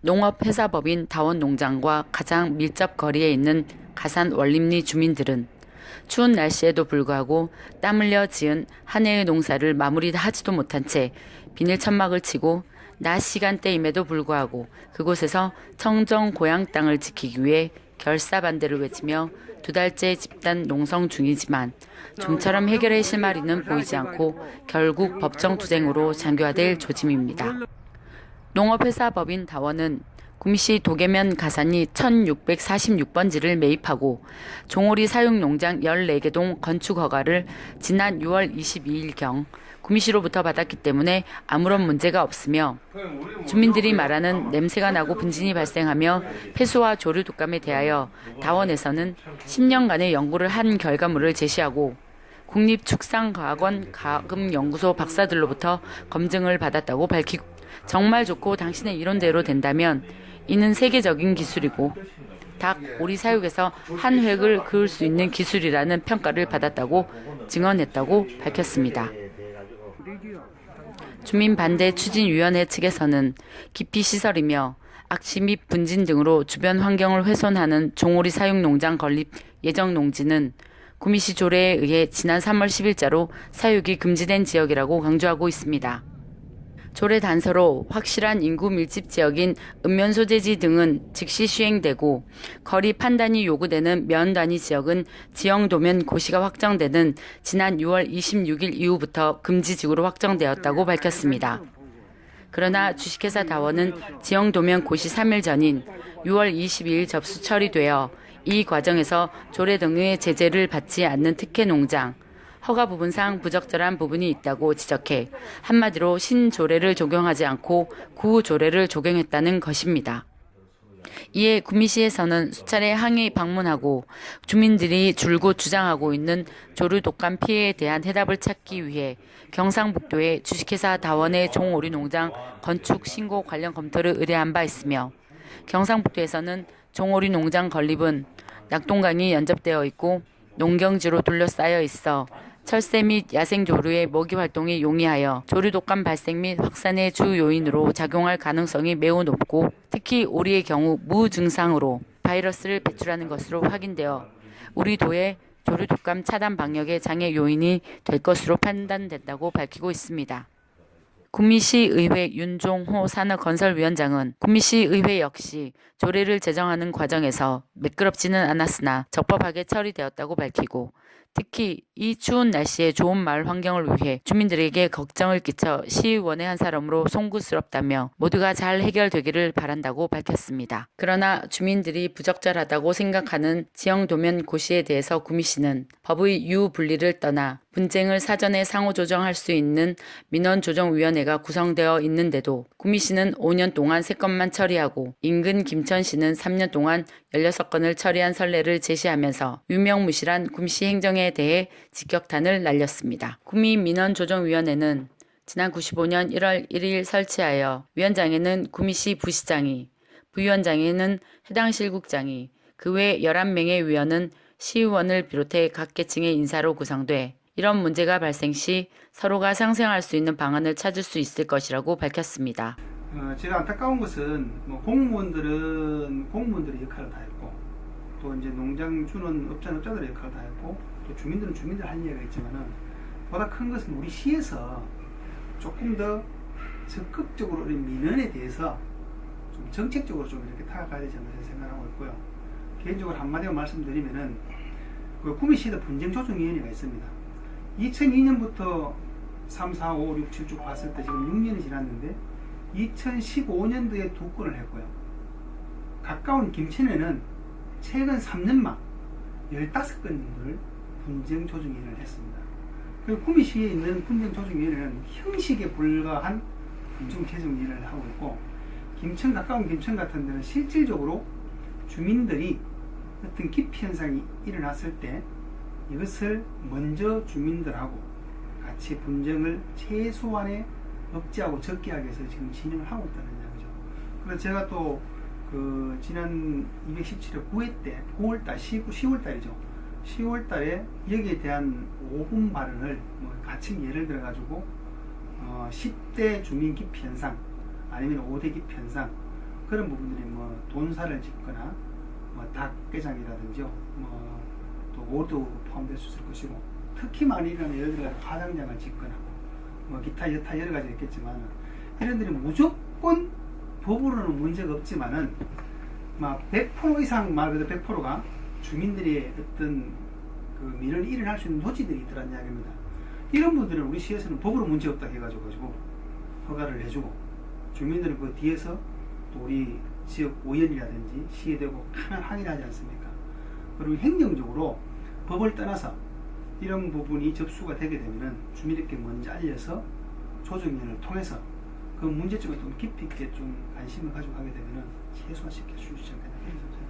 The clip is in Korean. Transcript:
농업회사법인 다원농장과 가장 밀접 거리에 있는 가산 원림리 주민들은 추운 날씨에도 불구하고 땀 흘려 지은 한 해의 농사를 마무리하지도 못한 채 비닐 천막을 치고 낮 시간대임에도 불구하고 그곳에서 청정 고향 땅을 지키기 위해 결사반대를 외치며 2달째 집단 농성 중이지만 좀처럼 해결의 실마리는 보이지 않고 결국 법정 투쟁으로 장기화될 조짐입니다. 농업회사법인 다원은 구미시 도계면 가산리 1646번지를 매입하고 종오리 사육농장 14개 동 건축 허가를 지난 6월 22일경 구미시로부터 받았기 때문에 아무런 문제가 없으며 주민들이 말하는 냄새가 나고 분진이 발생하며 폐수와 조류 독감에 대하여 다원에서는 10년간의 연구를 한 결과물을 제시하고 국립축산과학원 가금연구소 박사들로부터 검증을 받았다고 밝히고 정말 좋고 당신의 이론대로 된다면 이는 세계적인 기술이고 닭, 오리 사육에서 한 획을 그을 수 있는 기술이라는 평가를 받았다고 증언했다고 밝혔습니다. 주민반대추진위원회 측에서는 기피시설이며 악취 및 분진 등으로 주변 환경을 훼손하는 종오리 사육농장 건립 예정 농지는 구미시 조례에 의해 지난 3월 10일자로 사육이 금지된 지역이라고 강조하고 있습니다. 조례 단서로 확실한 인구 밀집 지역인 읍면 소재지 등은 즉시 시행되고 거리 판단이 요구되는 면 단위 지역은 지형 도면 고시가 확정되는 지난 6월 26일 이후부터 금지지구로 확정되었다고 밝혔습니다. 그러나 주식회사 다원은 지형 도면 고시 3일 전인 6월 22일 접수 처리되어 이 과정에서 조례 등의 제재를 받지 않는 특혜 농장, 허가 부분상 부적절한 부분이 있다고 지적해 한마디로 신조례를 적용하지 않고 구조례를 적용했다는 것입니다. 이에 구미시에서는 수차례 항의 방문하고 주민들이 줄곧 주장하고 있는 조류 독감 피해에 대한 해답을 찾기 위해 경상북도에 주식회사 다원의 종오리 농장 건축 신고 관련 검토를 의뢰한 바 있으며 경상북도에서는 종오리 농장 건립은 낙동강이 연접되어 있고 농경지로 둘러싸여 있어 철새 및 야생조류의 먹이 활동이 용이하여 조류 독감 발생 및 확산의 주 요인으로 작용할 가능성이 매우 높고 특히 오리의 경우 무증상으로 바이러스를 배출하는 것으로 확인되어 우리 도의 조류 독감 차단 방역의 장애 요인이 될 것으로 판단된다고 밝히고 있습니다. 구미시의회 윤종호 산업건설위원장은 구미시의회 역시 조례를 제정하는 과정에서 매끄럽지는 않았으나 적법하게 처리되었다고 밝히고 특히 이 추운 날씨에 좋은 마을 환경을 위해 주민들에게 걱정을 끼쳐 시의원의 한 사람으로 송구스럽다며 모두가 잘 해결되기를 바란다고 밝혔습니다. 그러나 주민들이 부적절하다고 생각하는 지형 도면 고시에 대해서 구미시는 법의 유분리를 떠나 분쟁을 사전에 상호조정할 수 있는 민원조정위원회가 구성되어 있는데도 구미시는 5년 동안 3건만 처리하고 인근 김천시는 3년 동안 16건을 처리한 선례를 제시하면서 유명무실한 구미시 행정에 대해 직격탄을 날렸습니다. 구미민원조정위원회는 지난 95년 1월 1일 설치하여 위원장에는 구미시 부시장이, 부위원장에는 해당 실국장이, 그 외 11명의 위원은 시의원을 비롯해 각 계층의 인사로 구성돼 이런 문제가 발생 시 서로가 상생할 수 있는 방안을 찾을 수 있을 것이라고 밝혔습니다. 제가 안타까운 것은 공무원들의 역할을 다 했고 또 이제 농장주는 업자들의 역할을 다 했고 또 주민들은 주민들 할 이야기가 있지만은 보다 큰 것은 우리 시에서 조금 더 적극적으로 우리 민원에 대해서 좀 정책적으로 좀 이렇게 타격해야 되지 않나 생각하고 있고요. 개인적으로 한마디로 말씀드리면은 그 구미시도 분쟁조정위원회가 있습니다. 2002년부터 3, 4, 5, 6, 7 쭉 봤을 때 지금 6년이 지났는데 2015년도에 2건을 했고요. 가까운 김천에는 최근 3년만 15건 정도를 분쟁조정위원회를 했습니다. 그리고 구미시에 있는 분쟁조정위원회는 형식에 불과한 분쟁조정위원회를 하고 있고 가까운 김천 같은 데는 실질적으로 주민들이 어떤 기피 현상이 일어났을 때 이것을 먼저 주민들하고 같이 분쟁을 최소한에 억제하고 적게 하기 위해서 지금 진행을 하고 있다는 이야기죠. 그래서 제가 또 그 지난 217회 9월달 10월달이죠. 10월달에 여기에 대한 5분 발언을 같이 예를 들어 가지고 10대 주민 기피 현상 아니면 5대 기피 현상 그런 부분들이 뭐 돈사를 짓거나 뭐 닭게장이라든지 뭐또 오도 포함될 수 있을 것이고, 특히 많이 일어나는 예를 들어 화장장을 짓거나 뭐 기타 여타 여러 가지 있겠지만, 이런 들이 무조건 법으로는 문제가 없지만은 막 100% 이상, 말 그대로 100%가 주민들이 어떤 그 민원이 일어날 수 있는 노지들이 있더란 이야기입니다. 이런 분들은 우리 시에서는 법으로 문제 없다 해가지고 허가를 해주고, 주민들은 그 뒤에서 또 우리 지역 의원이라든지 시에 대고 하나 항의하지 않습니까? 그리고 행정적으로 법을 떠나서 이런 부분이 접수가 되게 되면은 주민들께 먼저 알려서 조정위원회를 통해서 그 문제점을 좀 깊이 있게 좀 관심을 가지고 하게 되면은 최소화시킬 수 있지 않겠나.